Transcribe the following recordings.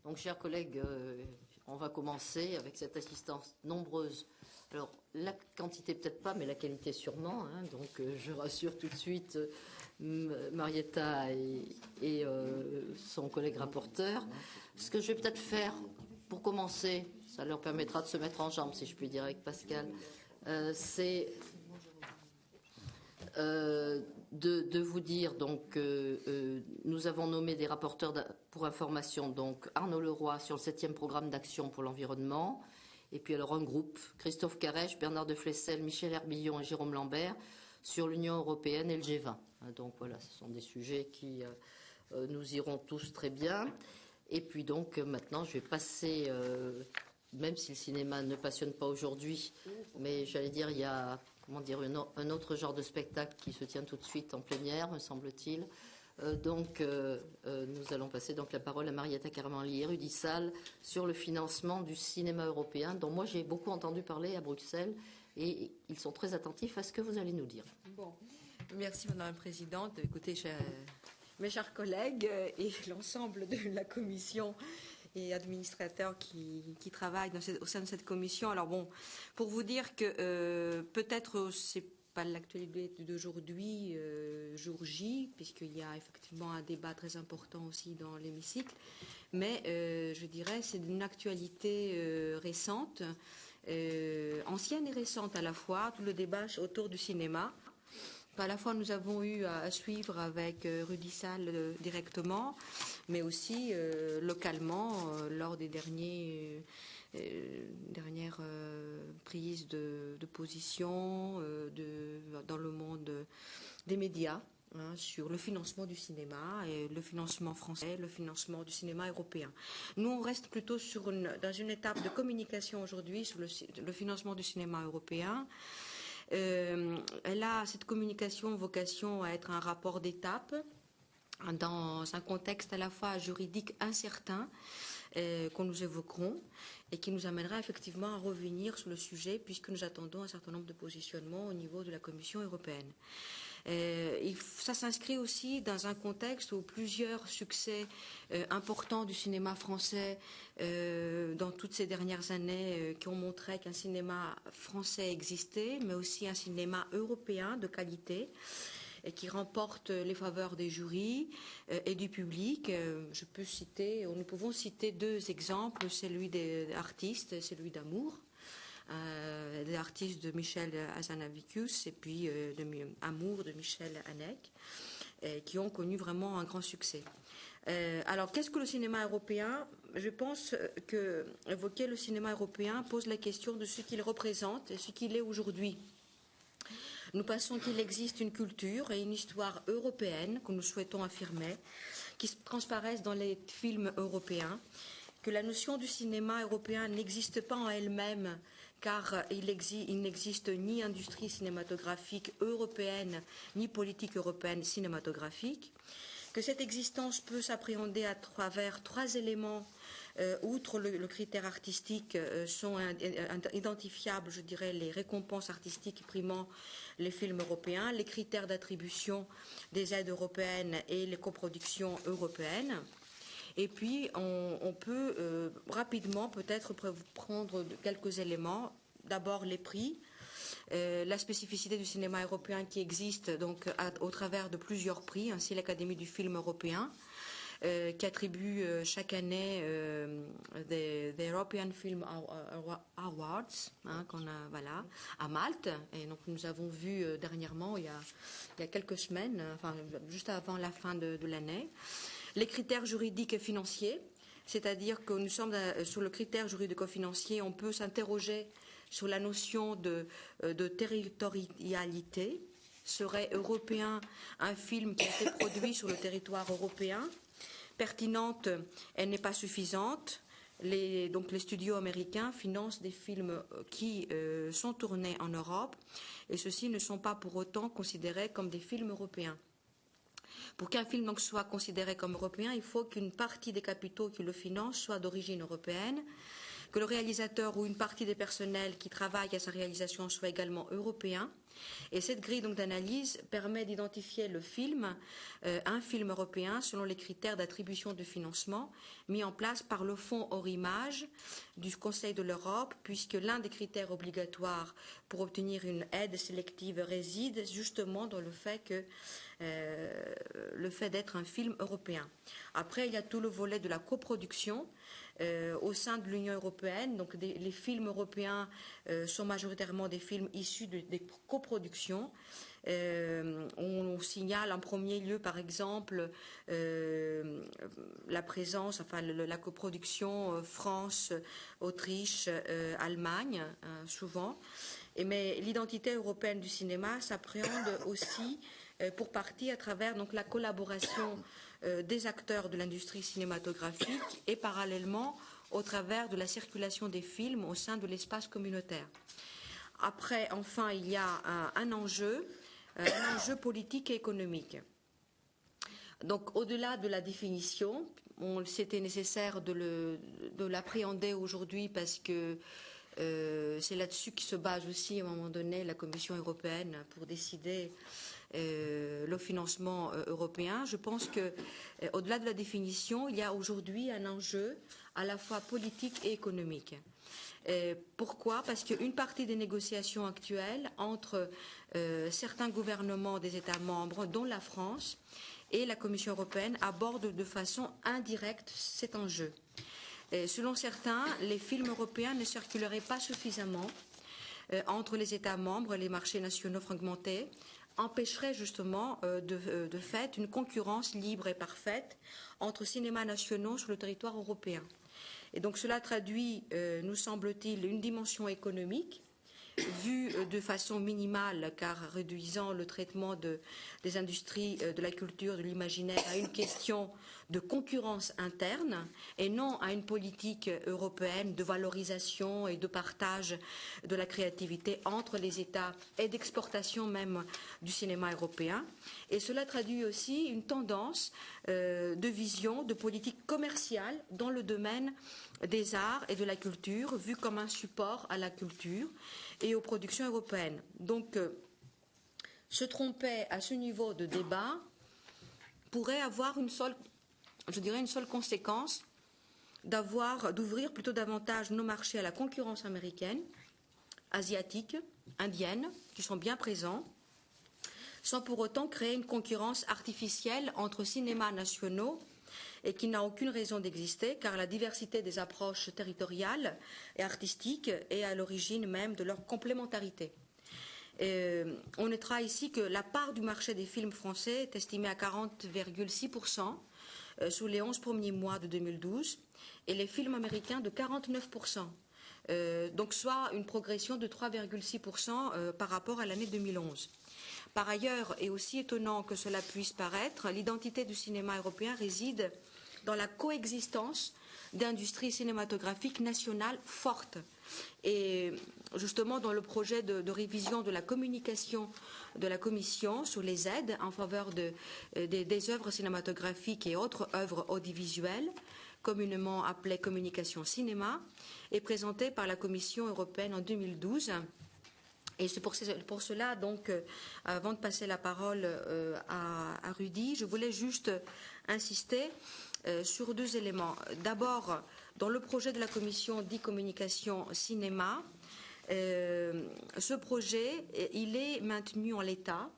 Donc, chers collègues, on va commencer avec cette assistance nombreuse. Alors, la quantité peut-être pas, mais la qualité sûrement. Hein. Donc, je rassure tout de suite Marietta et son collègue rapporteur. Ce que je vais peut-être faire, pour commencer, ça leur permettra de se mettre en jambe, si je puis dire, avec Pascal, c'est de vous dire, donc, nous avons nommé des rapporteurs pour information, donc Arnaud Leroy sur le 7e programme d'action pour l'environnement, et puis alors un groupe, Christophe Carèche, Bernard de Flessel, Michel Herbillon et Jérôme Lambert, sur l'Union européenne et le G20. Donc voilà, ce sont des sujets qui nous iront tous très bien. Et puis donc maintenant, je vais passer, même si le cinéma ne passionne pas aujourd'hui, mais j'allais dire, il y a un autre genre de spectacle qui se tient tout de suite en plénière, me semble-t-il. Nous allons passer donc la parole à Marietta Caramanli et Rudy Sall sur le financement du cinéma européen, dont moi j'ai beaucoup entendu parler à Bruxelles, et ils sont très attentifs à ce que vous allez nous dire. Bon, merci Madame la Présidente. Écoutez, mes chers collègues et l'ensemble de la commission et administrateurs qui travaillent au sein de cette commission. Alors bon, pour vous dire que peut-être c'est pas l'actualité d'aujourd'hui, jour J, puisqu'il y a effectivement un débat très important aussi dans l'hémicycle, mais je dirais c'est une actualité récente, ancienne et récente à la fois, tout le débat autour du cinéma. À la fois, nous avons eu à suivre avec Rudy Sall directement, mais aussi localement lors des dernières prises de position dans le monde des médias sur le financement du cinéma, et le financement français, le financement du cinéma européen. Nous, on reste plutôt dans une étape de communication aujourd'hui sur le financement du cinéma européen. Cette communication vocation à être un rapport d'étape dans un contexte à la fois juridique incertain que nous évoquerons et qui nous amènera effectivement à revenir sur le sujet puisque nous attendons un certain nombre de positionnements au niveau de la Commission européenne. Ça s'inscrit aussi dans un contexte où plusieurs succès importants du cinéma français dans toutes ces dernières années qui ont montré qu'un cinéma français existait, mais aussi un cinéma européen de qualité et qui remporte les faveurs des jurys et du public. Nous pouvons citer deux exemples, celui des artistes et celui d'Amour. Des artistes de Michel Hazanavicius et puis Amour de Michel Haneke, qui ont connu vraiment un grand succès. Alors, qu'est-ce que le cinéma européen? Je pense que évoquer le cinéma européen pose la question de ce qu'il représente et ce qu'il est aujourd'hui. Nous pensons qu'il existe une culture et une histoire européenne que nous souhaitons affirmer, qui transparaissent dans les films européens, que la notion du cinéma européen n'existe pas en elle-même, car il n'existe ni industrie cinématographique européenne, ni politique européenne cinématographique, que cette existence peut s'appréhender à travers trois éléments. Outre le critère artistique, sont identifiables, je dirais, les récompenses artistiques primant les films européens, les critères d'attribution des aides européennes et les coproductions européennes. Et puis, on peut rapidement peut-être prendre quelques éléments. D'abord, les prix. La spécificité du cinéma européen qui existe donc au travers de plusieurs prix, ainsi l'Académie du film européen, qui attribue chaque année des European Film Awards, à Malte. Et donc nous avons vu dernièrement, il y a quelques semaines, juste avant la fin de l'année, les critères juridiques et financiers. C'est-à-dire que nous sommes sur le critère juridico-financier, on peut s'interroger sur la notion de territorialité. Serait européen un film qui a été produit sur le territoire européen? Pertinente, elle n'est pas suffisante. Donc les studios américains financent des films qui sont tournés en Europe et ceux-ci ne sont pas pour autant considérés comme des films européens. Pour qu'un film donc soit considéré comme européen, il faut qu'une partie des capitaux qui le financent soit d'origine européenne, que le réalisateur ou une partie des personnels qui travaillent à sa réalisation soit également européen, Et cette grille donc d'analyse permet d'identifier le film, un film européen, selon les critères d'attribution de financement mis en place par le Fonds hors image du Conseil de l'Europe, puisque l'un des critères obligatoires pour obtenir une aide sélective réside justement dans le fait d'être un film européen. Après, il y a tout le volet de la coproduction. Au sein de l'Union européenne, donc les films européens sont majoritairement des films issus des coproductions. On signale en premier lieu, par exemple, la présence, enfin la coproduction France, Autriche, Allemagne, souvent. Mais l'identité européenne du cinéma s'appréhende aussi pour partie à travers donc la collaboration des acteurs de l'industrie cinématographique et parallèlement au travers de la circulation des films au sein de l'espace communautaire. Après, enfin, il y a un enjeu politique et économique. Donc, au-delà de la définition, c'était nécessaire de l'appréhender aujourd'hui parce que c'est là-dessus que se base aussi, à un moment donné, la Commission européenne pour décider le financement européen. Je pense que, au-delà de la définition, il y a aujourd'hui un enjeu à la fois politique et économique. Pourquoi? Parce qu'une partie des négociations actuelles entre certains gouvernements des États membres, dont la France, et la Commission européenne aborde de façon indirecte cet enjeu. Selon certains, les films européens ne circuleraient pas suffisamment entre les États membres et les marchés nationaux fragmentés, empêcherait justement de fait une concurrence libre et parfaite entre cinémas nationaux sur le territoire européen. Et donc cela traduit, nous semble-t-il, une dimension économique vue de façon minimale, car réduisant le traitement des industries de la culture, de l'imaginaire à une question de concurrence interne et non à une politique européenne de valorisation et de partage de la créativité entre les États et d'exportation même du cinéma européen. Et cela traduit aussi une tendance de vision, de politique commerciale dans le domaine des arts et de la culture, vue comme un support à la culture et aux productions européennes. Donc, se tromper à ce niveau de débat pourrait avoir une seule conséquence, d'ouvrir plutôt davantage nos marchés à la concurrence américaine, asiatique, indienne, qui sont bien présents, sans pour autant créer une concurrence artificielle entre cinémas nationaux et qui n'a aucune raison d'exister, car la diversité des approches territoriales et artistiques est à l'origine même de leur complémentarité. On notera ici que la part du marché des films français est estimée à 40,6% sous les 11 premiers mois de 2012 et les films américains de 49%. Donc soit une progression de 3,6% par rapport à l'année 2011. Par ailleurs, et aussi étonnant que cela puisse paraître, l'identité du cinéma européen réside dans la coexistence d'industries cinématographiques nationales fortes. Et justement, dans le projet de révision de la communication de la Commission sur les aides en faveur des œuvres cinématographiques et autres œuvres audiovisuelles, communément appelées communication cinéma, est présenté par la Commission européenne en 2012. Et c'est pour cela, donc, avant de passer la parole à Rudy, je voulais juste insister sur deux éléments. D'abord, dans le projet de la Commission dit communication cinéma, ce projet, il est maintenu en l'état.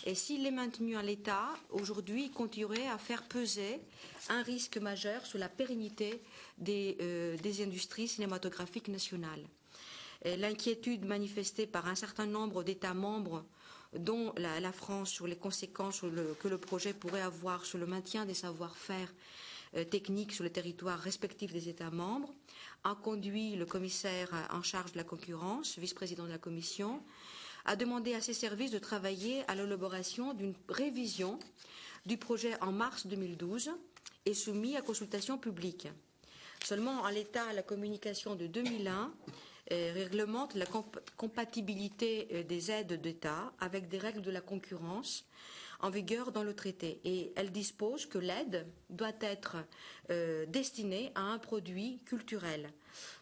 Et s'il est maintenu en l'état, aujourd'hui, il continuerait à faire peser un risque majeur sur la pérennité des industries cinématographiques nationales. L'inquiétude manifestée par un certain nombre d'États membres, dont la France, sur les conséquences que le projet pourrait avoir sur le maintien des savoir-faire techniques sur le territoire respectif des États membres, a conduit le commissaire en charge de la concurrence, vice-président de la Commission, à demander à ses services de travailler à l'élaboration d'une révision du projet en mars 2012 et soumis à consultation publique. Seulement, en l'état, la communication de 2001 réglemente la compatibilité des aides d'État avec des règles de la concurrence en vigueur dans le traité. Et elle dispose que l'aide doit être destinée à un produit culturel.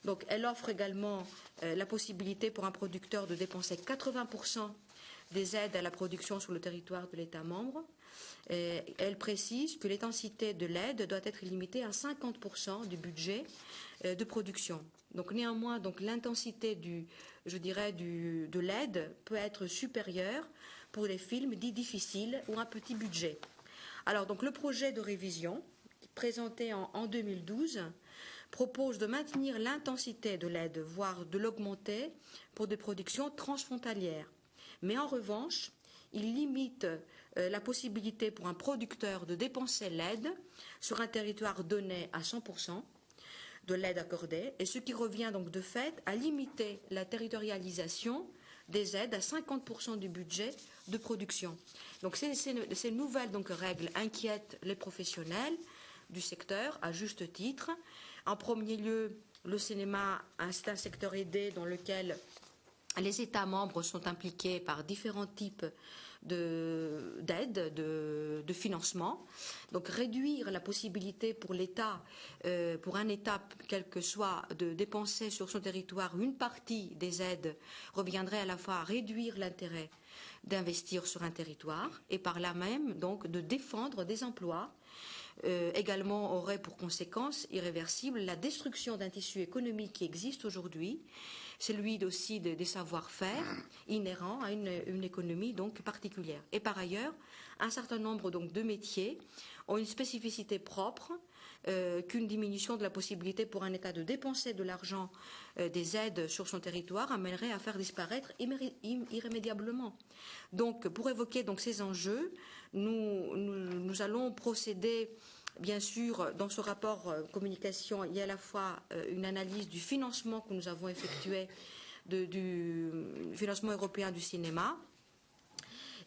Donc elle offre également la possibilité pour un producteur de dépenser 80% des aides à la production sur le territoire de l'État membre. Elle précise que l'intensité de l'aide doit être limitée à 50% du budget de production. Donc néanmoins, l'intensité de l'aide peut être supérieure pour les films dits difficiles ou un petit budget. Alors donc le projet de révision présenté en 2012 propose de maintenir l'intensité de l'aide, voire de l'augmenter pour des productions transfrontalières. Mais en revanche, il limite la possibilité pour un producteur de dépenser l'aide sur un territoire donné à 100% de l'aide accordée, et ce qui revient donc de fait à limiter la territorialisation des aides à 50% du budget de production. Donc ces nouvelles règles inquiètent les professionnels du secteur à juste titre. En premier lieu, le cinéma, c'est un secteur aidé dans lequel les États membres sont impliqués par différents types d'aides, de financement. Donc réduire la possibilité pour l'État, pour un État quel que soit, de dépenser sur son territoire une partie des aides reviendrait à la fois à réduire l'intérêt d'investir sur un territoire et par là même donc de défendre des emplois. Également aurait pour conséquence irréversible la destruction d'un tissu économique qui existe aujourd'hui, celui aussi des savoir-faire inhérents à une économie donc particulière. Et par ailleurs, un certain nombre donc de métiers ont une spécificité propre qu'une diminution de la possibilité pour un État de dépenser de l'argent des aides sur son territoire amènerait à faire disparaître irrémédiablement. Donc, pour évoquer donc ces enjeux, nous allons procéder. Bien sûr, dans ce rapport communication, il y a à la fois une analyse du financement que nous avons effectué du financement européen du cinéma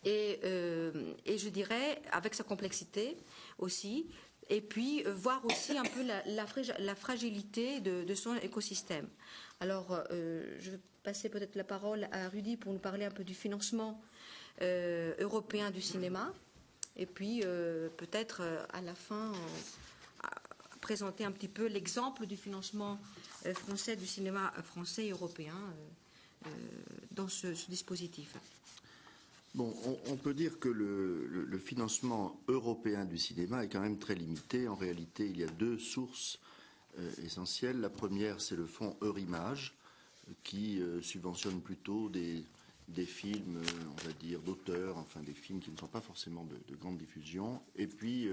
et je dirais avec sa complexité aussi, et puis voir aussi un peu la fragilité de son écosystème. Alors, je vais passer peut-être la parole à Rudy pour nous parler un peu du financement européen du cinéma. Et puis, peut-être à la fin, présenter un petit peu l'exemple du financement français, du cinéma français et européen dans ce dispositif. Bon, on peut dire que le financement européen du cinéma est quand même très limité. En réalité, il y a deux sources essentielles. La première, c'est le fonds Eurimage, qui subventionne plutôt des films, on va dire, d'auteurs, enfin des films qui ne sont pas forcément de grande diffusion. Et puis,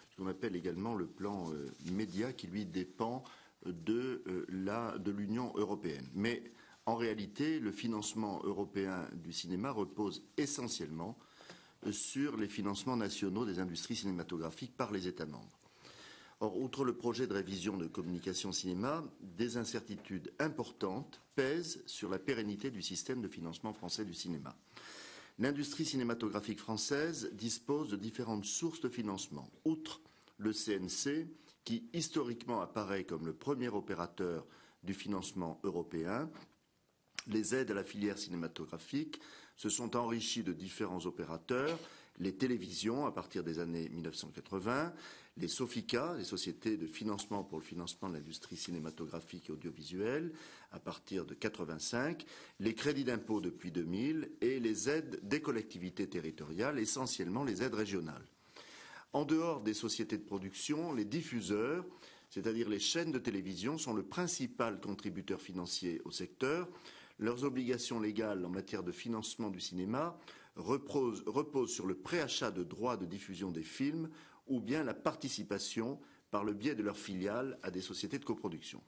ce qu'on appelle également le plan média, qui lui dépend de l'Union européenne. Mais en réalité, le financement européen du cinéma repose essentiellement sur les financements nationaux des industries cinématographiques par les États membres. Or, outre le projet de révision de communication cinéma, des incertitudes importantes pèsent sur la pérennité du système de financement français du cinéma. L'industrie cinématographique française dispose de différentes sources de financement. Outre le CNC, qui historiquement apparaît comme le premier opérateur du financement européen, les aides à la filière cinématographique se sont enrichies de différents opérateurs, les télévisions à partir des années 1980, les SOFICA, les sociétés de financement pour le financement de l'industrie cinématographique et audiovisuelle, à partir de 1985, les crédits d'impôt depuis 2000 et les aides des collectivités territoriales, essentiellement les aides régionales. En dehors des sociétés de production, les diffuseurs, c'est-à-dire les chaînes de télévision, sont le principal contributeur financier au secteur. Leurs obligations légales en matière de financement du cinéma reposent sur le préachat de droits de diffusion des films ou bien la participation par le biais de leurs filiales à des sociétés de coproduction.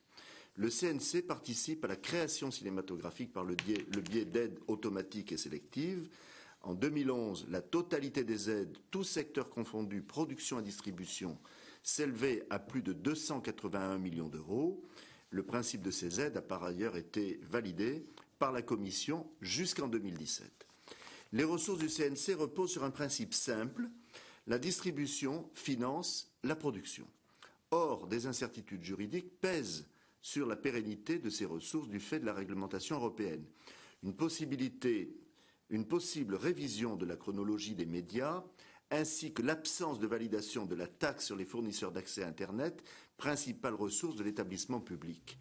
Le CNC participe à la création cinématographique par le biais d'aides automatiques et sélectives. En 2011, la totalité des aides, tous secteurs confondus, production et distribution, s'élevait à plus de 281 millions d'euros. Le principe de ces aides a par ailleurs été validé par la Commission jusqu'en 2017. Les ressources du CNC reposent sur un principe simple: la distribution finance la production. Or, des incertitudes juridiques pèsent sur la pérennité de ces ressources du fait de la réglementation européenne. Une possible révision de la chronologie des médias, ainsi que l'absence de validation de la taxe sur les fournisseurs d'accès à Internet, principale ressource de l'établissement public.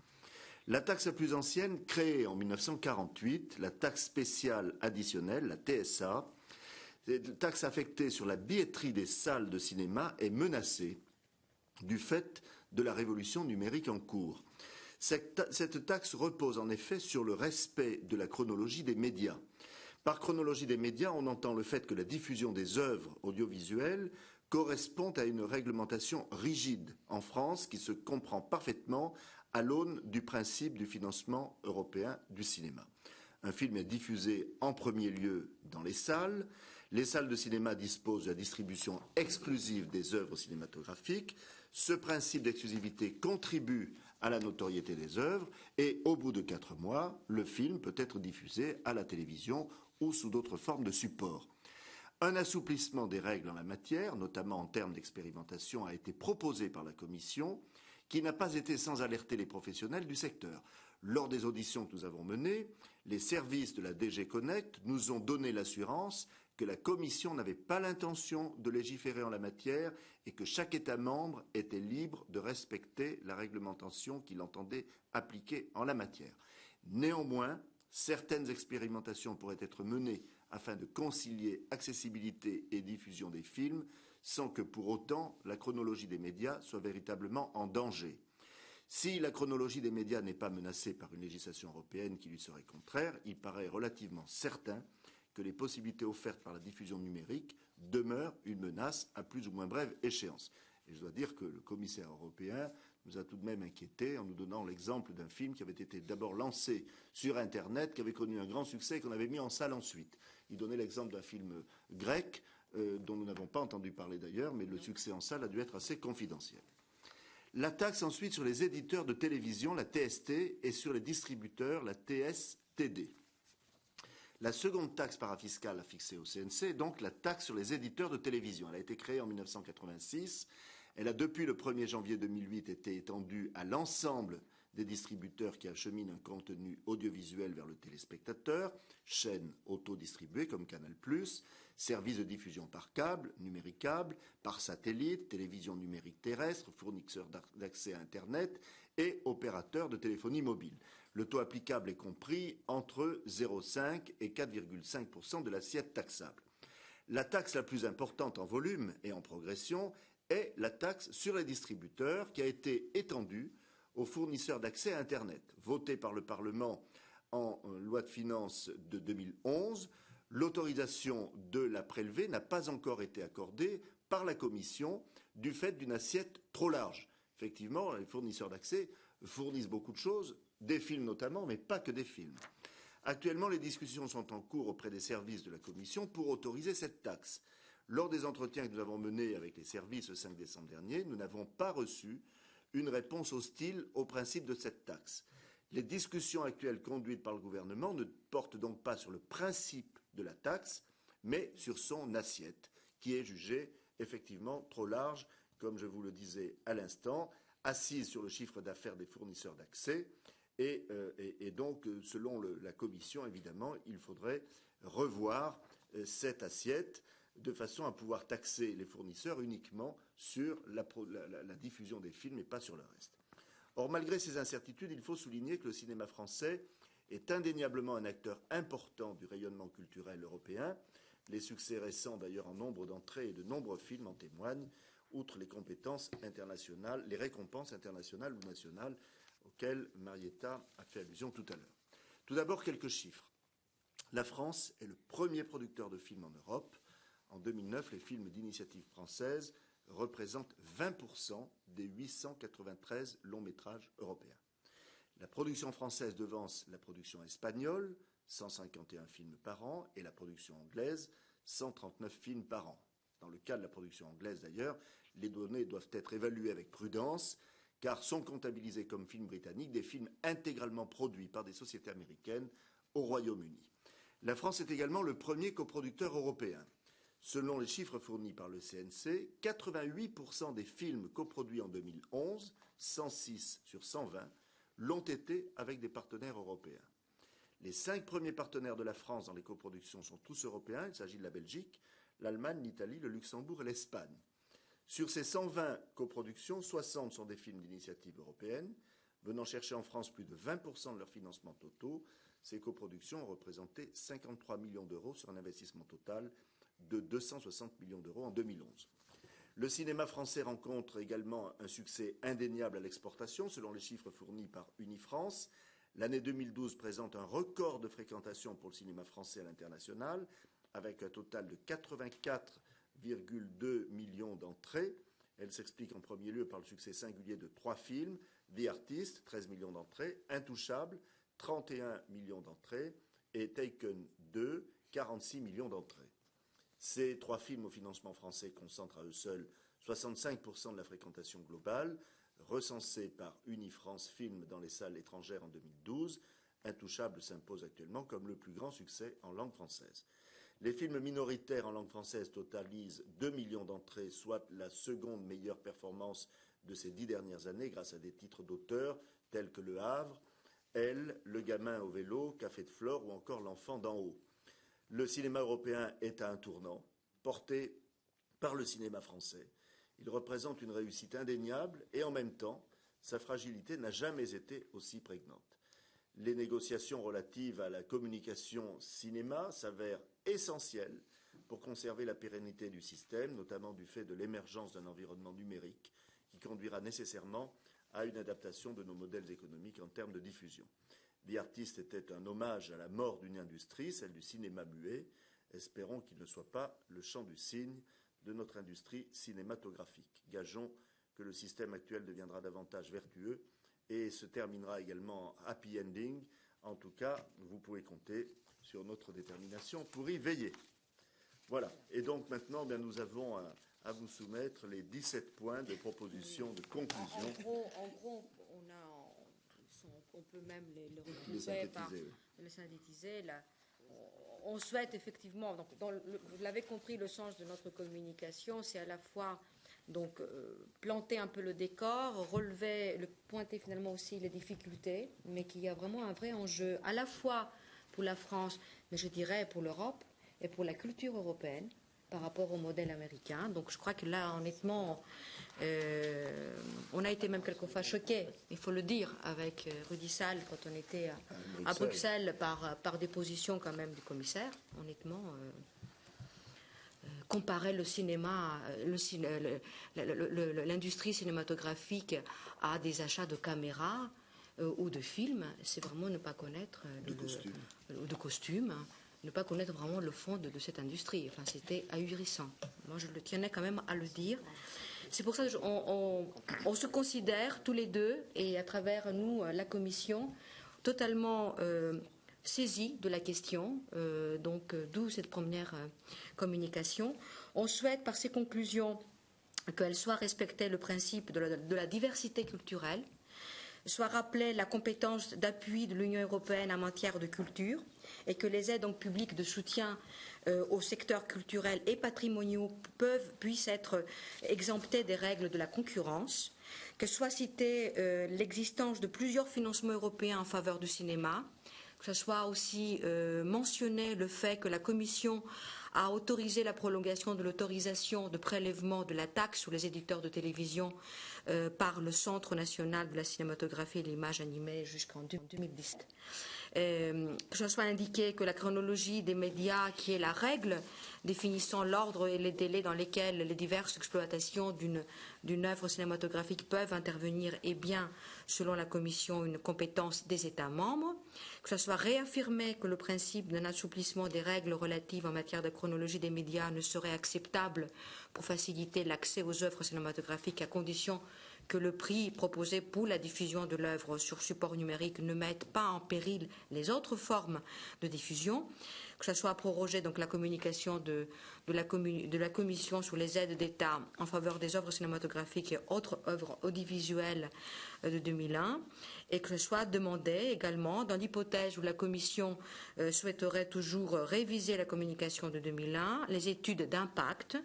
La taxe la plus ancienne, créée en 1948, la taxe spéciale additionnelle, la TSA, taxe affectée sur la billetterie des salles de cinéma, est menacée du fait de la révolution numérique en cours. Cette taxe repose en effet sur le respect de la chronologie des médias. Par chronologie des médias, on entend le fait que la diffusion des œuvres audiovisuelles correspond à une réglementation rigide en France qui se comprend parfaitement à l'aune du principe du financement européen du cinéma. Un film est diffusé en premier lieu dans les salles. Les salles de cinéma disposent de la distribution exclusive des œuvres cinématographiques. Ce principe d'exclusivité contribue à la notoriété des œuvres et au bout de 4 mois, le film peut être diffusé à la télévision ou sous d'autres formes de support. Un assouplissement des règles en la matière, notamment en termes d'expérimentation, a été proposé par la Commission, qui n'a pas été sans alerter les professionnels du secteur. Lors des auditions que nous avons menées, les services de la DG Connect nous ont donné l'assurance que la Commission n'avait pas l'intention de légiférer en la matière et que chaque État membre était libre de respecter la réglementation qu'il entendait appliquer en la matière. Néanmoins, certaines expérimentations pourraient être menées afin de concilier accessibilité et diffusion des films sans que pour autant la chronologie des médias soit véritablement en danger. Si la chronologie des médias n'est pas menacée par une législation européenne qui lui serait contraire, il paraît relativement certain que les possibilités offertes par la diffusion numérique demeurent une menace à plus ou moins brève échéance. Et je dois dire que le commissaire européen nous a tout de même inquiétés en nous donnant l'exemple d'un film qui avait été d'abord lancé sur Internet, qui avait connu un grand succès et qu'on avait mis en salle ensuite. Il donnait l'exemple d'un film grec, dont nous n'avons pas entendu parler d'ailleurs, mais le succès en salle a dû être assez confidentiel. La taxe ensuite sur les éditeurs de télévision, la TST, et sur les distributeurs, la TSTD. La seconde taxe parafiscale fixée au CNC est donc la taxe sur les éditeurs de télévision. Elle a été créée en 1986. Elle a depuis le 1er janvier 2008 été étendue à l'ensemble des distributeurs qui acheminent un contenu audiovisuel vers le téléspectateur, chaînes autodistribuées comme Canal+, services de diffusion par câble, numéricable, par satellite, télévision numérique terrestre, fournisseurs d'accès à Internet et opérateurs de téléphonie mobile. Le taux applicable est compris entre 0,5 et 4,5% de l'assiette taxable. La taxe la plus importante en volume et en progression est la taxe sur les distributeurs qui a été étendue aux fournisseurs d'accès à Internet. Votée par le Parlement en loi de finances de 2011, l'autorisation de la prélever n'a pas encore été accordée par la Commission du fait d'une assiette trop large. Effectivement, les fournisseurs d'accès fournissent beaucoup de choses, des films notamment, mais pas que des films. Actuellement, les discussions sont en cours auprès des services de la Commission pour autoriser cette taxe. Lors des entretiens que nous avons menés avec les services le 5 décembre dernier, nous n'avons pas reçu une réponse hostile au principe de cette taxe. Les discussions actuelles conduites par le gouvernement ne portent donc pas sur le principe de la taxe, mais sur son assiette, qui est jugée effectivement trop large, comme je vous le disais à l'instant, assise sur le chiffre d'affaires des fournisseurs d'accès. Et donc, selon la Commission, évidemment, il faudrait revoir cette assiette de façon à pouvoir taxer les fournisseurs uniquement sur la diffusion des films et pas sur le reste. Or, malgré ces incertitudes, il faut souligner que le cinéma français est indéniablement un acteur important du rayonnement culturel européen. Les succès récents, d'ailleurs, en nombre d'entrées et de nombreux films en témoignent, outre les compétences internationales, les récompenses internationales ou nationales auxquelles Marietta a fait allusion tout à l'heure. Tout d'abord, quelques chiffres. La France est le premier producteur de films en Europe. En 2009, les films d'initiative française représentent 20% des 893 longs métrages européens. La production française devance la production espagnole, 151 films par an, et la production anglaise, 139 films par an. Dans le cas de la production anglaise, d'ailleurs, les données doivent être évaluées avec prudence, car sont comptabilisés comme films britanniques des films intégralement produits par des sociétés américaines au Royaume-Uni. La France est également le premier coproducteur européen. Selon les chiffres fournis par le CNC, 88% des films coproduits en 2011, 106 sur 120, l'ont été avec des partenaires européens. Les 5 premiers partenaires de la France dans les coproductions sont tous européens. Il s'agit de la Belgique, l'Allemagne, l'Italie, le Luxembourg et l'Espagne. Sur ces 120 coproductions, 60 sont des films d'initiative européenne, Venant chercher en France plus de 20% de leurs financements totaux, ces coproductions ont représenté 53 millions d'euros sur un investissement total de 260 millions d'euros en 2011. Le cinéma français rencontre également un succès indéniable à l'exportation, selon les chiffres fournis par Unifrance. L'année 2012 présente un record de fréquentation pour le cinéma français à l'international, avec un total de 84,2 millions d'entrées. Elle s'explique en premier lieu par le succès singulier de 3 films, The Artist, 13 millions d'entrées, Intouchable, 31 millions d'entrées, et Taken 2, 46 millions d'entrées. Ces 3 films au financement français concentrent à eux seuls 65% de la fréquentation globale, recensée par Unifrance Film dans les salles étrangères en 2012. Intouchable s'impose actuellement comme le plus grand succès en langue française. Les films minoritaires en langue française totalisent 2 millions d'entrées, soit la seconde meilleure performance de ces 10 dernières années, grâce à des titres d'auteurs tels que Le Havre, Elle, Le gamin au vélo, Café de Flore ou encore L'enfant d'en haut. Le cinéma européen est à un tournant, porté par le cinéma français. Il représente une réussite indéniable et en même temps, sa fragilité n'a jamais été aussi prégnante. Les négociations relatives à la communication cinéma s'avèrent essentielles pour conserver la pérennité du système, notamment du fait de l'émergence d'un environnement numérique qui conduira nécessairement à une adaptation de nos modèles économiques en termes de diffusion. The Artist était un hommage à la mort d'une industrie, celle du cinéma muet. Espérons qu'il ne soit pas le chant du cygne de notre industrie cinématographique. Gageons que le système actuel deviendra davantage vertueux et se terminera également en happy ending. En tout cas, vous pouvez compter sur notre détermination pour y veiller. Voilà. Et donc maintenant, nous avons à vous soumettre les 17 points de proposition de conclusion. En gros, on peut même les retrouver les synthétiser. Là. On souhaite effectivement, donc, vous l'avez compris, le sens de notre communication, c'est à la fois donc planter un peu le décor, pointer finalement aussi les difficultés, mais qu'il y a vraiment un vrai enjeu à la fois pour la France, mais je dirais pour l'Europe et pour la culture européenne par rapport au modèle américain. Donc je crois que là, honnêtement, on a été même quelquefois choqués, il faut le dire, avec Rudy Sall quand on était à Bruxelles par des positions quand même du commissaire. Honnêtement, comparer le cinéma, l'industrie cinématographique à des achats de caméras ou de films, c'est vraiment ne pas connaître de costumes, ne pas connaître vraiment le fond de cette industrie. Enfin, c'était ahurissant. Moi, je le tenais quand même à le dire. C'est pour ça qu'on se considère tous les deux, et à travers nous, la Commission, totalement saisie de la question, d'où cette première communication. On souhaite, par ces conclusions, qu'elle soit respectée le principe de la diversité culturelle, soit rappelée la compétence d'appui de l'Union européenne en matière de culture, et que les aides donc publiques de soutien au secteur culturel et patrimoniaux puissent être exemptées des règles de la concurrence, que soit citée l'existence de plusieurs financements européens en faveur du cinéma, que ce soit aussi mentionné le fait que la Commission a autorisé la prolongation de l'autorisation de prélèvement de la taxe sur les éditeurs de télévision par le Centre national de la cinématographie et de l'image animée jusqu'en 2017. Que ce soit indiqué que la chronologie des médias, qui est la règle définissant l'ordre et les délais dans lesquels les diverses exploitations d'une œuvre cinématographique peuvent intervenir, est bien, selon la Commission, une compétence des États membres. Que ce soit réaffirmé que le principe d'un assouplissement des règles relatives en matière de chronologie des médias ne serait acceptable pour faciliter l'accès aux œuvres cinématographiques, à condition que le prix proposé pour la diffusion de l'œuvre sur support numérique ne mette pas en péril les autres formes de diffusion, que ce soit prorogé donc la communication de la Commission sur les aides d'État en faveur des œuvres cinématographiques et autres œuvres audiovisuelles de 2001, et que ce soit demandé également, dans l'hypothèse où la Commission souhaiterait toujours réviser la communication de 2001, les études d'impact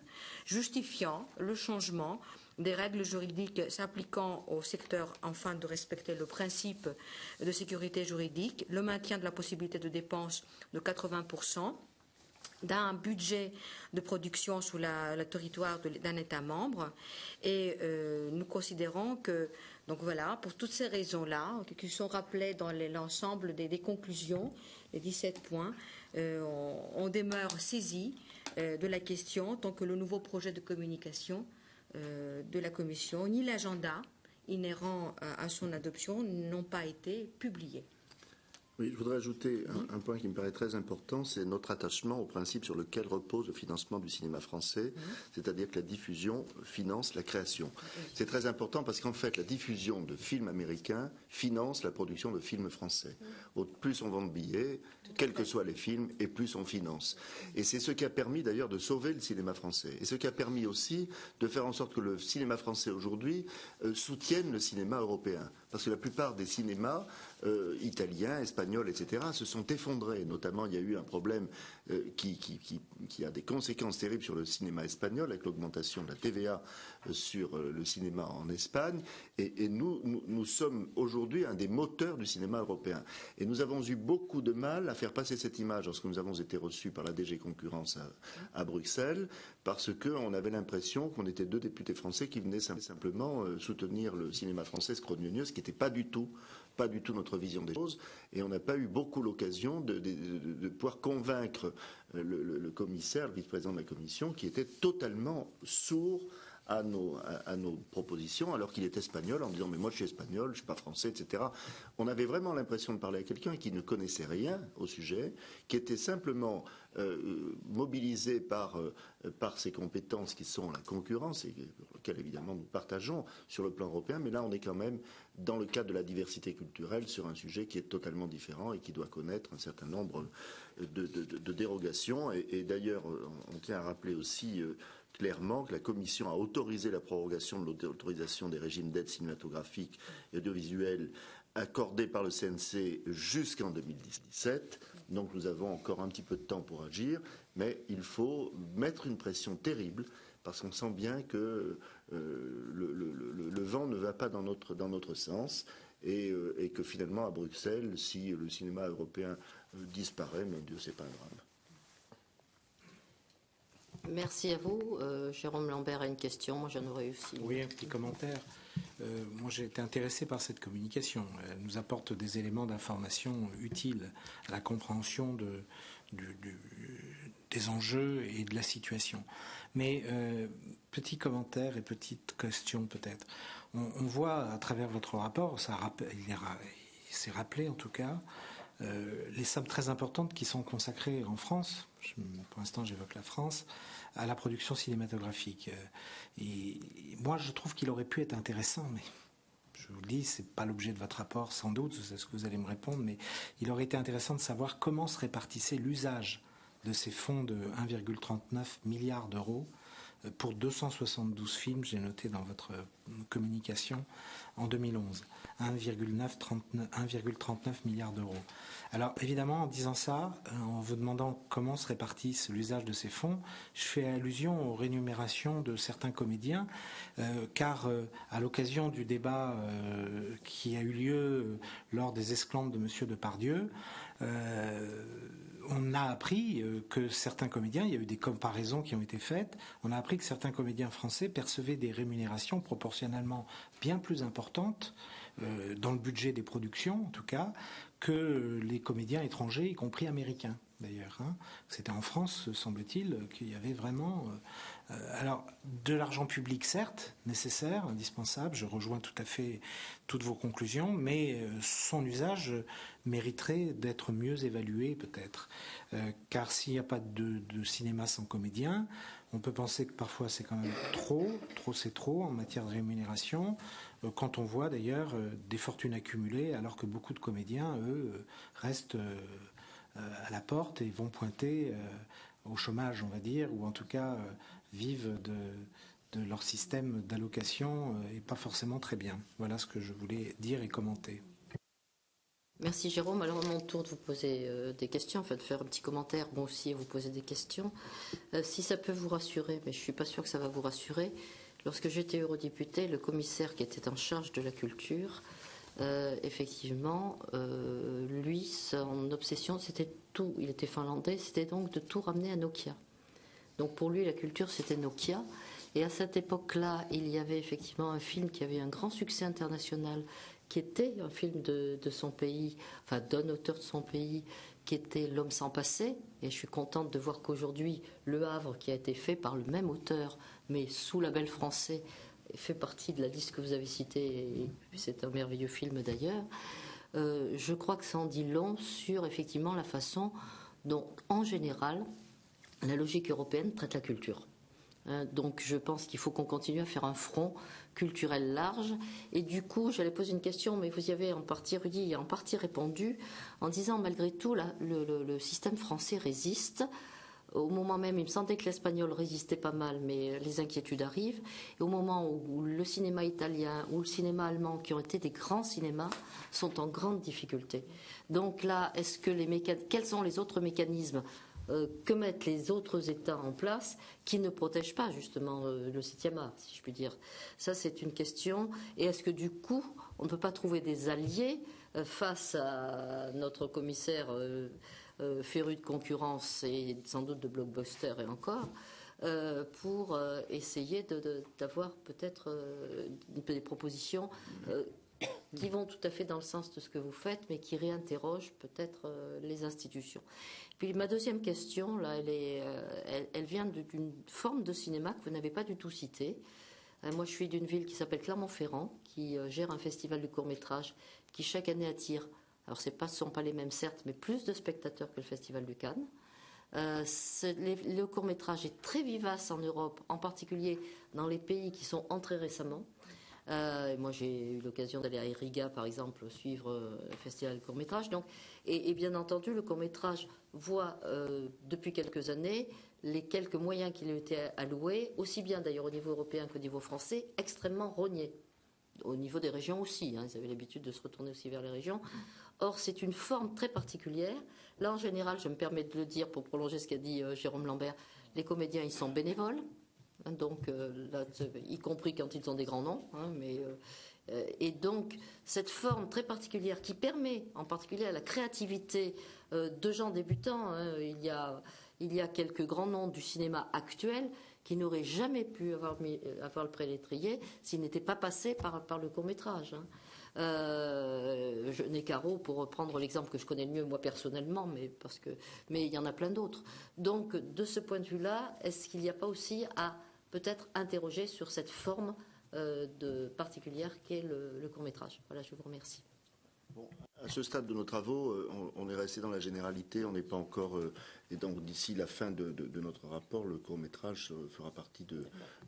justifiant le changement des règles juridiques s'appliquant au secteur afin de respecter le principe de sécurité juridique, le maintien de la possibilité de dépense de 80%, d'un budget de production sous le territoire d'un État membre. Et nous considérons que, donc voilà, pour toutes ces raisons-là, qui sont rappelées dans l'ensemble des conclusions, les 17 points, on demeure saisi de la question tant que le nouveau projet de communication de la Commission, ni l'agenda inhérent à son adoption n'ont pas été publiés. Oui, je voudrais ajouter un point qui me paraît très important, c'est notre attachement au principe sur lequel repose le financement du cinéma français, c'est-à-dire que la diffusion finance la création. C'est très important parce qu'en fait, la diffusion de films américains finance la production de films français. Plus on vend de billets, quels que soient les films, et plus on finance. Et c'est ce qui a permis d'ailleurs de sauver le cinéma français. Et ce qui a permis aussi de faire en sorte que le cinéma français aujourd'hui soutienne le cinéma européen. Parce que la plupart des cinémas italiens, espagnols, etc., se sont effondrés. Notamment, il y a eu un problème qui a des conséquences terribles sur le cinéma espagnol, avec l'augmentation de la TVA sur le cinéma en Espagne. Et nous sommes aujourd'hui un des moteurs du cinéma européen. Et nous avons eu beaucoup de mal à faire passer cette image lorsque nous avons été reçus par la DG Concurrence à Bruxelles, parce qu'on avait l'impression qu'on était 2 députés français qui venaient simplement soutenir le cinéma français scrognonieux, ce qui n'était pas du tout notre vision des choses, et on n'a pas eu beaucoup l'occasion de pouvoir convaincre le commissaire, le vice-président de la Commission, qui était totalement sourd à nos propositions, alors qu'il est espagnol, en disant mais moi je suis espagnol, je suis pas français, etc. On avait vraiment l'impression de parler à quelqu'un qui ne connaissait rien au sujet, qui était simplement mobilisé par ses compétences qui sont la concurrence, et lesquelles évidemment nous partageons sur le plan européen, mais là on est quand même dans le cadre de la diversité culturelle sur un sujet qui est totalement différent et qui doit connaître un certain nombre de dérogations. Et d'ailleurs, on tient à rappeler aussi clairement que la Commission a autorisé la prorogation de l'autorisation des régimes d'aide cinématographique et audiovisuelle accordés par le CNC jusqu'en 2017. Donc nous avons encore un petit peu de temps pour agir, mais il faut mettre une pression terrible parce qu'on sent bien que le vent ne va pas dans notre sens et que finalement à Bruxelles, si le cinéma européen disparaît, mon Dieu, c'est pas un drame. Merci à vous. Jérôme Lambert a une question. Moi, j'en aurais aussi. Oui, un petit commentaire. Moi, j'ai été intéressé par cette communication. Elle nous apporte des éléments d'information utiles à la compréhension des enjeux et de la situation. Mais petit commentaire et petite question peut-être. On voit à travers votre rapport, il s'est rappelé en tout cas, les sommes très importantes qui sont consacrées en France, pour l'instant j'évoque la France, à la production cinématographique. Et moi je trouve qu'il aurait pu être intéressant, mais je vous le dis, c'est pas l'objet de votre rapport sans doute, c'est ce que vous allez me répondre, mais il aurait été intéressant de savoir comment se répartissait l'usage de ces fonds de 1,39 milliard d'euros pour 272 films, j'ai noté dans votre communication, en 2011. 1,39 milliard d'euros. Alors évidemment, en disant ça, en vous demandant comment se répartissent l'usage de ces fonds, je fais allusion aux rémunérations de certains comédiens, car à l'occasion du débat qui a eu lieu lors des esclandres de M. Depardieu, on a appris que certains comédiens, il y a eu des comparaisons qui ont été faites, on a appris que certains comédiens français percevaient des rémunérations proportionnellement bien plus importantes dans le budget des productions, en tout cas, que les comédiens étrangers, y compris américains, d'ailleurs. C'était en France, semble-t-il, qu'il y avait vraiment... alors, de l'argent public, certes, nécessaire, indispensable, je rejoins tout à fait toutes vos conclusions, mais son usage mériterait d'être mieux évalué, peut-être. Car s'il n'y a pas de cinéma sans comédien, on peut penser que parfois c'est quand même trop c'est trop en matière de rémunération, quand on voit d'ailleurs des fortunes accumulées, alors que beaucoup de comédiens, eux, restent à la porte et vont pointer au chômage, on va dire, ou en tout cas vivent de leur système d'allocation et pas forcément très bien. Voilà ce que je voulais dire et commenter. Merci Jérôme. Alors à mon tour de vous poser des questions, enfin de faire un petit commentaire, moi aussi, et vous poser des questions. Si ça peut vous rassurer, mais je ne suis pas sûre que ça va vous rassurer, lorsque j'étais eurodéputée, le commissaire qui était en charge de la culture effectivement, lui, son obsession, c'était tout. Il était finlandais, c'était donc de tout ramener à Nokia. Donc pour lui, la culture, c'était Nokia. Et à cette époque-là, il y avait effectivement un film qui avait un grand succès international, qui était un film de son pays, enfin d'un auteur de son pays, qui était L'Homme sans passé. Et je suis contente de voir qu'aujourd'hui, Le Havre, qui a été fait par le même auteur, mais sous label français, fait partie de la liste que vous avez citée, et c'est un merveilleux film d'ailleurs. Je crois que ça en dit long sur effectivement la façon dont, en général, la logique européenne traite la culture. Donc je pense qu'il faut qu'on continue à faire un front culturel large. Et du coup, j'allais poser une question, mais vous y avez en partie, Rudy, en partie répondu, en disant malgré tout, le système français résiste. Au moment même, il me semblait que l'espagnol résistait pas mal, mais les inquiétudes arrivent. Et au moment où le cinéma italien ou le cinéma allemand, qui ont été des grands cinémas, sont en grande difficulté. Donc là, quels sont les autres mécanismes que mettent les autres États en place qui ne protègent pas justement le 7e art, si je puis dire. Ça, c'est une question. Et est-ce que du coup, on ne peut pas trouver des alliés face à notre commissaire féru de concurrence et sans doute de blockbuster et encore, pour essayer d'avoir peut-être des propositions qui vont tout à fait dans le sens de ce que vous faites, mais qui réinterrogent peut-être les institutions. Puis ma deuxième question, là, elle vient d'une forme de cinéma que vous n'avez pas du tout citée. Moi, je suis d'une ville qui s'appelle Clermont-Ferrand, qui gère un festival de court-métrage qui chaque année attire, alors ce ne sont pas les mêmes certes, mais plus de spectateurs que le festival de Cannes. Le court-métrage est très vivace en Europe, en particulier dans les pays qui sont entrés récemment. Moi, j'ai eu l'occasion d'aller à Riga, par exemple, suivre le festival de court-métrage. Et bien entendu, le court-métrage voit, depuis quelques années, les quelques moyens qui lui ont été alloués, aussi bien d'ailleurs au niveau européen qu'au niveau français, extrêmement rognés. Au niveau des régions aussi, ils avaient l'habitude de se retourner aussi vers les régions. Or, c'est une forme très particulière. Là, en général, je me permets de le dire pour prolonger ce qu'a dit Jérôme Lambert, les comédiens, ils sont bénévoles. Donc, là, y compris quand ils ont des grands noms, et donc cette forme très particulière qui permet, en particulier à la créativité de gens débutants, il y a quelques grands noms du cinéma actuel qui n'auraient jamais pu avoir le prix l'étrier s'ils n'étaient pas passés par le court-métrage. Jeunet Caro, pour reprendre l'exemple que je connais le mieux moi personnellement, mais il y en a plein d'autres. Donc, de ce point de vue-là, est-ce qu'il n'y a pas aussi à peut-être interroger sur cette forme particulière qu'est le court-métrage? Voilà, je vous remercie. Bon, à ce stade de nos travaux, on est resté dans la généralité, on n'est pas encore... et donc d'ici la fin de notre rapport, le court-métrage fera partie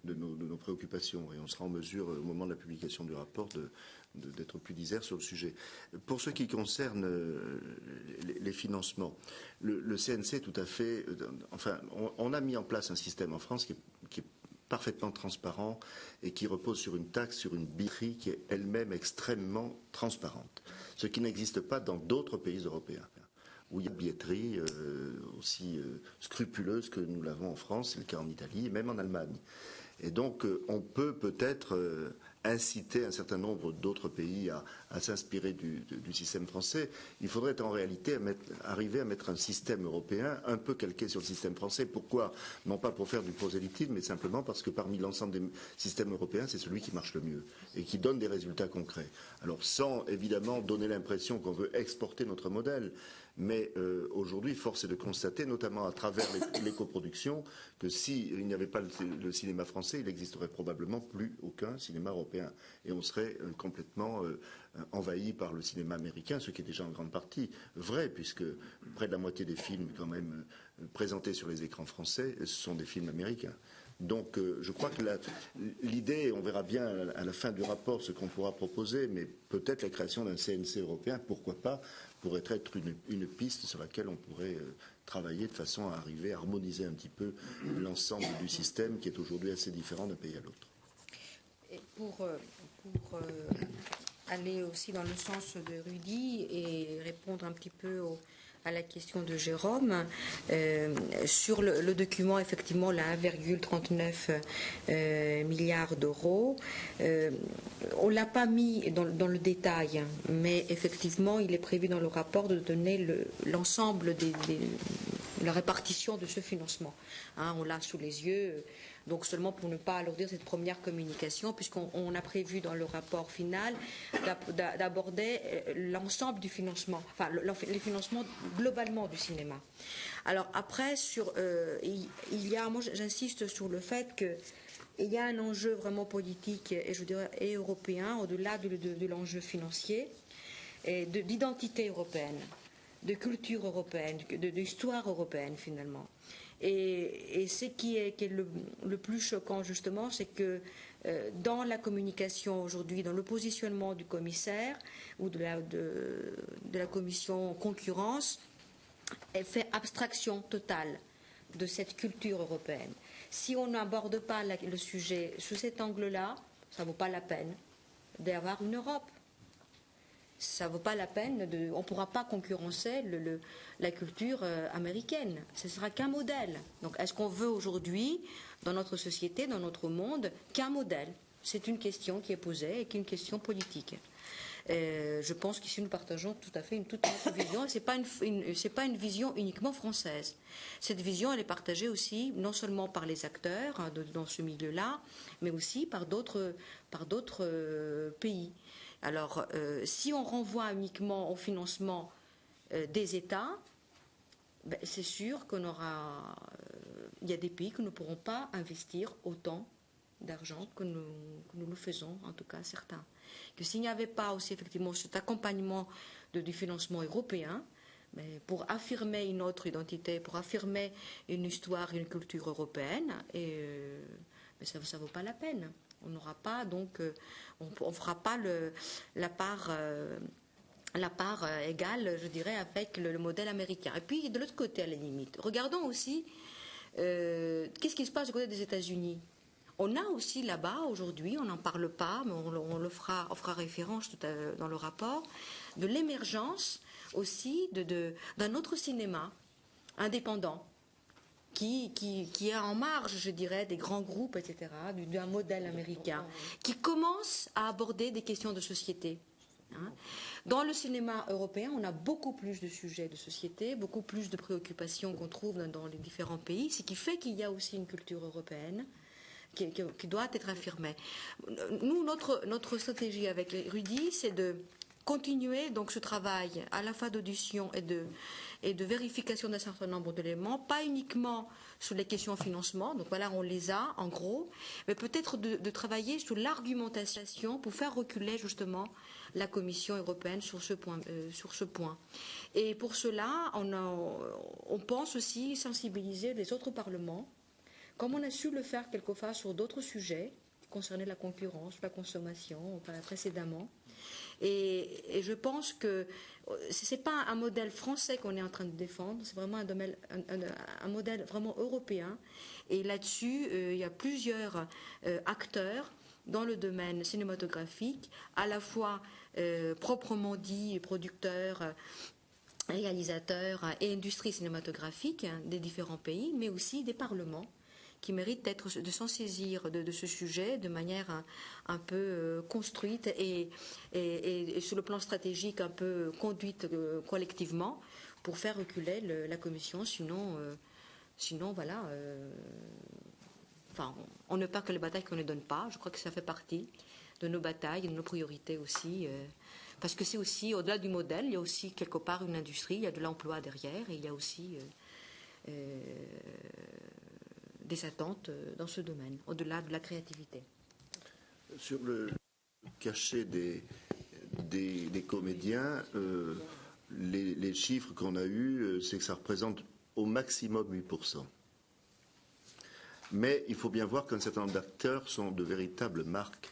de nos préoccupations et on sera en mesure, au moment de la publication du rapport, d'être plus disert sur le sujet. Pour ce qui concerne les financements, le CNC tout à fait... enfin, on a mis en place un système en France qui est parfaitement transparent et qui repose sur une taxe, sur une billetterie qui est elle-même extrêmement transparente. Ce qui n'existe pas dans d'autres pays européens, où il y a une billetterie aussi scrupuleuse que nous l'avons en France, c'est le cas en Italie et même en Allemagne. Et donc on peut peut-être inciter un certain nombre d'autres pays à s'inspirer du système français. Il faudrait en réalité arriver à mettre un système européen un peu calqué sur le système français. Pourquoi? Non pas pour faire du prosélytisme, mais simplement parce que parmi l'ensemble des systèmes européens, c'est celui qui marche le mieux et qui donne des résultats concrets. Alors sans évidemment donner l'impression qu'on veut exporter notre modèle, mais aujourd'hui, force est de constater, notamment à travers les coproductions, que s'il n'y avait pas le cinéma français, il n'existerait probablement plus aucun cinéma européen. Et on serait complètement envahi par le cinéma américain, ce qui est déjà en grande partie vrai, puisque près de la moitié des films quand même présentés sur les écrans français, ce sont des films américains. Donc je crois que l'idée, on verra bien à la fin du rapport ce qu'on pourra proposer, mais peut-être la création d'un CNC européen, pourquoi pas, pourrait être une piste sur laquelle on pourrait travailler de façon à arriver à harmoniser un petit peu l'ensemble du système qui est aujourd'hui assez différent d'un pays à l'autre. Et pour aller aussi dans le sens de Rudy et répondre un petit peu à la question de Jérôme, sur le document, effectivement, la 1,39 milliards d'euros, on ne l'a pas mis dans le détail, mais effectivement, il est prévu dans le rapport de donner l'ensemble de la répartition de ce financement. Hein, on l'a sous les yeux. Donc seulement pour ne pas alourdir cette première communication, puisqu'on a prévu dans le rapport final d'aborder l'ensemble du financement, enfin les financements globalement du cinéma. Alors après, moi j'insiste sur le fait qu'il y a un enjeu vraiment politique et je dirais et européen, au-delà de l'enjeu financier, et d'identité européenne, de culture européenne, d'histoire européenne finalement. Et ce qui est le plus choquant justement, c'est que dans la communication aujourd'hui, dans le positionnement du commissaire ou de la commission concurrence, elle fait abstraction totale de cette culture européenne. Si on n'aborde pas le sujet sous cet angle-là, ça ne vaut pas la peine d'avoir une Europe. Ça ne vaut pas la peine, on ne pourra pas concurrencer la culture américaine. Ce ne sera qu'un modèle. Donc est-ce qu'on veut aujourd'hui, dans notre société, dans notre monde, qu'un modèle? C'est une question qui est posée et qui est une question politique. Je pense qu'ici nous partageons tout à fait toute notre vision. Ce n'est pas une vision uniquement française. Cette vision, elle est partagée aussi non seulement par les acteurs dans ce milieu-là, mais aussi par d'autres pays. Alors, si on renvoie uniquement au financement des États, c'est sûr qu'il y a des pays qui ne pourront pas investir autant d'argent que nous le faisons, en tout cas certains. Que s'il n'y avait pas aussi effectivement cet accompagnement du financement européen, mais pour affirmer une autre identité, pour affirmer une histoire, une culture européenne, mais ça ne vaut pas la peine. On n'aura pas donc, on fera pas la part égale, je dirais, avec le modèle américain. Et puis de l'autre côté, à la limite, regardons aussi qu'est-ce qui se passe du côté des États-Unis. On a aussi là-bas aujourd'hui, on n'en parle pas, mais on fera référence dans le rapport, de l'émergence aussi d'un autre cinéma indépendant. Qui est en marge, je dirais, des grands groupes, etc., d'un modèle américain, qui commence à aborder des questions de société. Hein. Dans le cinéma européen, on a beaucoup plus de sujets de société, beaucoup plus de préoccupations qu'on trouve dans les différents pays, ce qui fait qu'il y a aussi une culture européenne qui doit être affirmée. Nous, notre stratégie avec Rudy, c'est de continuer donc ce travail à la fois d'audition et de vérification d'un certain nombre d'éléments, pas uniquement sur les questions financement, donc voilà, on les a en gros, mais peut-être de travailler sur l'argumentation pour faire reculer justement la Commission européenne sur ce point. Et pour cela, on pense aussi sensibiliser les autres parlements, comme on a su le faire quelquefois sur d'autres sujets qui concernaient la concurrence, la consommation, précédemment. Et je pense que ce n'est pas un modèle français qu'on est en train de défendre, c'est vraiment un modèle vraiment européen. Et là-dessus, il y a plusieurs acteurs dans le domaine cinématographique, à la fois proprement dit producteurs, réalisateurs et industries cinématographiques des différents pays, mais aussi des parlements qui méritent de s'en saisir de ce sujet de manière un peu construite et sur le plan stratégique un peu conduite collectivement pour faire reculer la Commission. Sinon voilà, on ne perd que les batailles qu'on ne donne pas. Je crois que ça fait partie de nos batailles et de nos priorités aussi. Parce que c'est aussi, au-delà du modèle, il y a aussi quelque part une industrie, il y a de l'emploi derrière et il y a aussi des attentes dans ce domaine, au-delà de la créativité. Sur le cachet des comédiens, les chiffres qu'on a eus, c'est que ça représente au maximum 8%. Mais il faut bien voir qu'un certain nombre d'acteurs sont de véritables marques.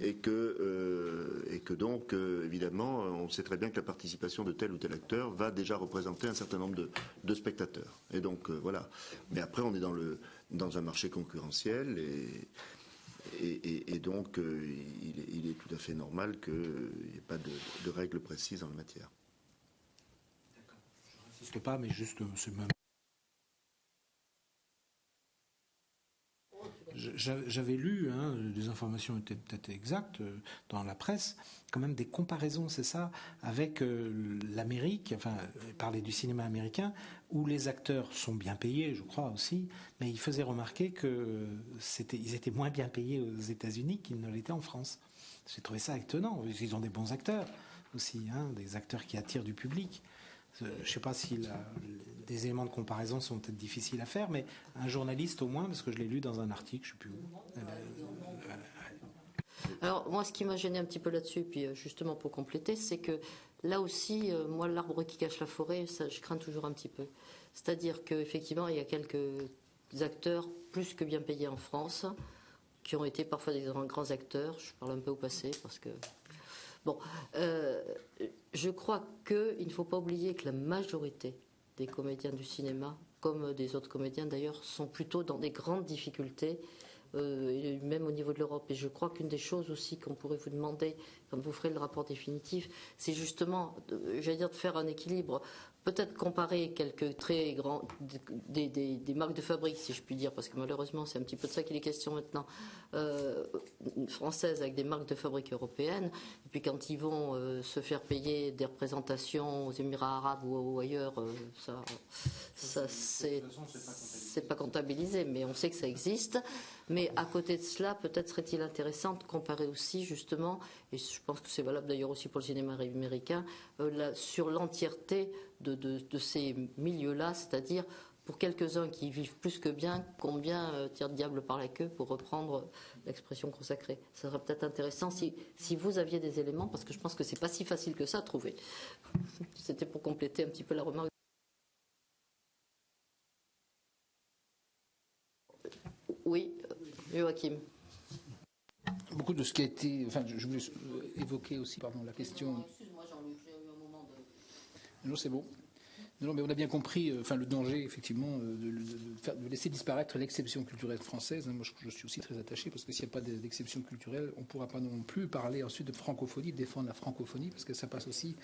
Et que donc, évidemment, on sait très bien que la participation de tel ou tel acteur va déjà représenter un certain nombre de spectateurs. Et donc, voilà. Mais après, on est dans un marché concurrentiel et donc, il est tout à fait normal qu'il n'y ait pas de règles précises en la matière. n'existe pas, mais juste c'est même. J'avais lu, des informations étaient peut-être exactes dans la presse, quand même des comparaisons, c'est ça, avec l'Amérique, enfin, parler du cinéma américain, où les acteurs sont bien payés, je crois aussi, mais il faisait remarquer qu'ils étaient moins bien payés aux États-Unis qu'ils ne l'étaient en France. J'ai trouvé ça étonnant. Ils ont des bons acteurs aussi, des acteurs qui attirent du public. Je ne sais pas si des éléments de comparaison sont peut-être difficiles à faire, mais un journaliste au moins, parce que je l'ai lu dans un article, je ne sais plus où. Alors moi, ce qui m'a gêné un petit peu là-dessus, puis justement pour compléter, c'est que là aussi, moi, l'arbre qui cache la forêt, ça, je crains toujours un petit peu. C'est-à-dire qu'effectivement, il y a quelques acteurs plus que bien payés en France, qui ont été parfois des grands acteurs. Je parle un peu au passé, parce que... Bon, je crois qu'il ne faut pas oublier que la majorité des comédiens du cinéma, comme des autres comédiens d'ailleurs, sont plutôt dans des grandes difficultés, et même au niveau de l'Europe. Et je crois qu'une des choses aussi qu'on pourrait vous demander, quand vous ferez le rapport définitif, c'est justement, j'allais dire, de faire un équilibre. Peut-être comparer quelques très grands, des marques de fabrique, si je puis dire, parce que malheureusement c'est un petit peu de ça qu'il est question maintenant, françaises avec des marques de fabrique européennes, et puis quand ils vont se faire payer des représentations aux Émirats arabes ou ailleurs, ça c'est pas comptabilisé, mais on sait que ça existe. Mais à côté de cela, peut-être serait-il intéressant de comparer aussi justement, et je pense que c'est valable d'ailleurs aussi pour le cinéma américain, sur l'entièreté de ces milieux-là, c'est-à-dire pour quelques-uns qui vivent plus que bien, combien tire le diable par la queue, pour reprendre l'expression consacrée. Ça serait peut-être intéressant si vous aviez des éléments, parce que je pense que c'est pas si facile que ça à trouver. C'était pour compléter un petit peu la remarque. Oui, Joachim. Beaucoup de ce qui a été... Enfin, je voulais évoquer aussi, pardon, la question... Excuse-moi Jean-Luc, j'ai eu un moment de... Non, c'est bon. Non, mais on a bien compris le danger, effectivement, de laisser disparaître l'exception culturelle française. Moi, je suis aussi très attaché, parce que s'il n'y a pas d'exception culturelle, on ne pourra pas non plus parler ensuite de francophonie, de défendre la francophonie, parce que ça passe aussi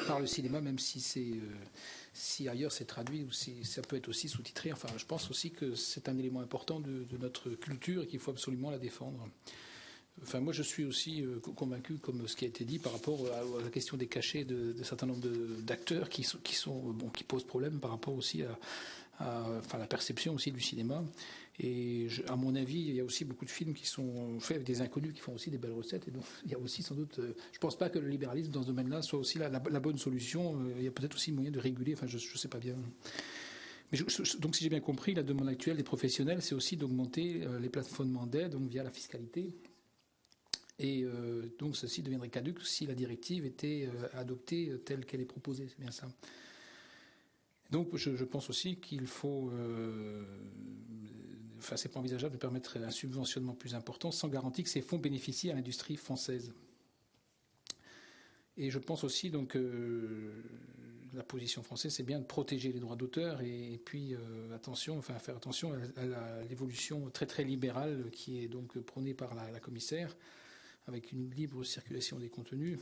par le cinéma, même si si ailleurs c'est traduit ou si ça peut être aussi sous-titré. Enfin, je pense aussi que c'est un élément important de notre culture et qu'il faut absolument la défendre. Enfin, moi, je suis aussi convaincu, comme ce qui a été dit, par rapport à la question des cachets de certain nombre d'acteurs qui posent problème par rapport aussi à la perception aussi du cinéma. Et à mon avis, il y a aussi beaucoup de films qui sont faits avec des inconnus qui font aussi des belles recettes. Et donc, il y a aussi sans doute... je ne pense pas que le libéralisme dans ce domaine-là soit aussi la bonne solution. Il y a peut-être aussi moyen de réguler. Enfin, je ne sais pas bien. Mais donc, si j'ai bien compris, la demande actuelle des professionnels, c'est aussi d'augmenter les plafonnements d'aide, donc via la fiscalité. Et donc ceci deviendrait caduc si la directive était adoptée telle qu'elle est proposée, c'est bien ça. Donc je pense aussi qu'il faut... Enfin, c'est pas envisageable de permettre un subventionnement plus important sans garantie que ces fonds bénéficient à l'industrie française. Et je pense aussi donc la position française, c'est bien de protéger les droits d'auteur et puis faire attention à l'évolution très très libérale qui est donc prônée par la commissaire, avec une libre circulation des contenus.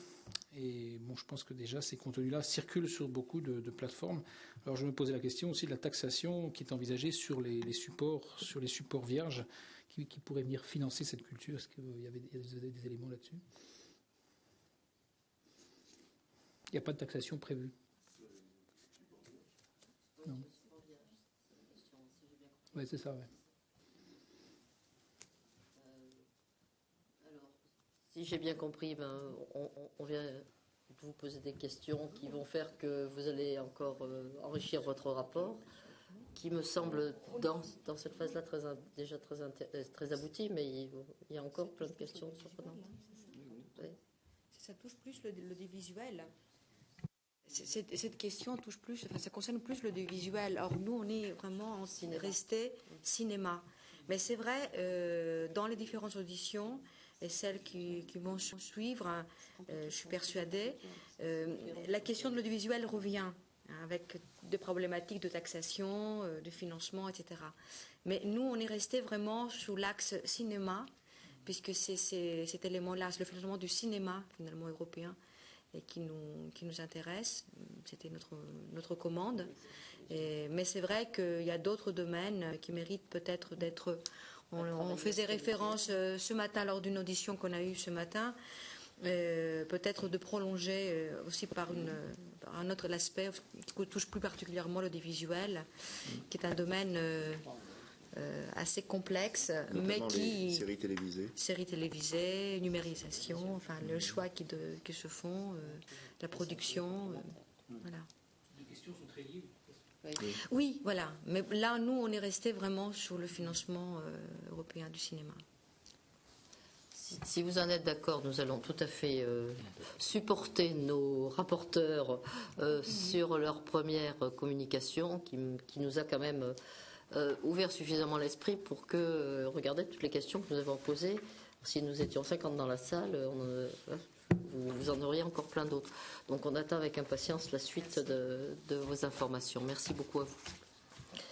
Et bon, je pense que déjà ces contenus-là circulent sur beaucoup de plateformes. Alors je me posais la question aussi de la taxation qui est envisagée sur les supports vierges qui pourraient venir financer cette culture. Est-ce qu'il y avait des éléments là-dessus? Il n'y a pas de taxation prévue. Non. Oui, c'est ça, ouais. Si j'ai bien compris, on vient de vous poser des questions qui vont faire que vous allez encore enrichir votre rapport, qui me semble dans cette phase-là déjà très abouti, mais il y a encore plein de questions surprenantes. Oui. Ça touche plus l'audiovisuel. Cette question touche plus, enfin, ça concerne plus l'audiovisuel. Or, nous, on est vraiment resté cinéma. Mais c'est vrai, dans les différentes auditions, et celles qui vont suivre, je suis persuadée, la question de l'audiovisuel revient, avec des problématiques de taxation, de financement, etc. Mais nous, on est resté vraiment sous l'axe cinéma, puisque c'est cet élément-là, c'est le financement du cinéma, finalement, européen, et qui nous intéresse. C'était notre commande. Mais c'est vrai qu'il y a d'autres domaines qui méritent peut-être d'être... On faisait référence ce matin lors d'une audition qu'on a eue ce matin, peut-être de prolonger aussi par un autre aspect qui touche plus particulièrement l'audiovisuel, qui est un domaine assez complexe, notamment mais qui... les séries télévisées. Séries télévisées, numérisation, enfin le choix qui se font, la production, voilà. Les questions sont très libres. Oui, voilà. Mais là, nous, on est resté vraiment sur le financement européen du cinéma. Si vous en êtes d'accord, nous allons tout à fait supporter nos rapporteurs sur leur première communication qui nous a quand même ouvert suffisamment l'esprit pour que, regardez toutes les questions que nous avons posées, si nous étions 50 dans la salle, vous en auriez encore plein d'autres. Donc on attend avec impatience la suite de vos informations. Merci beaucoup à vous.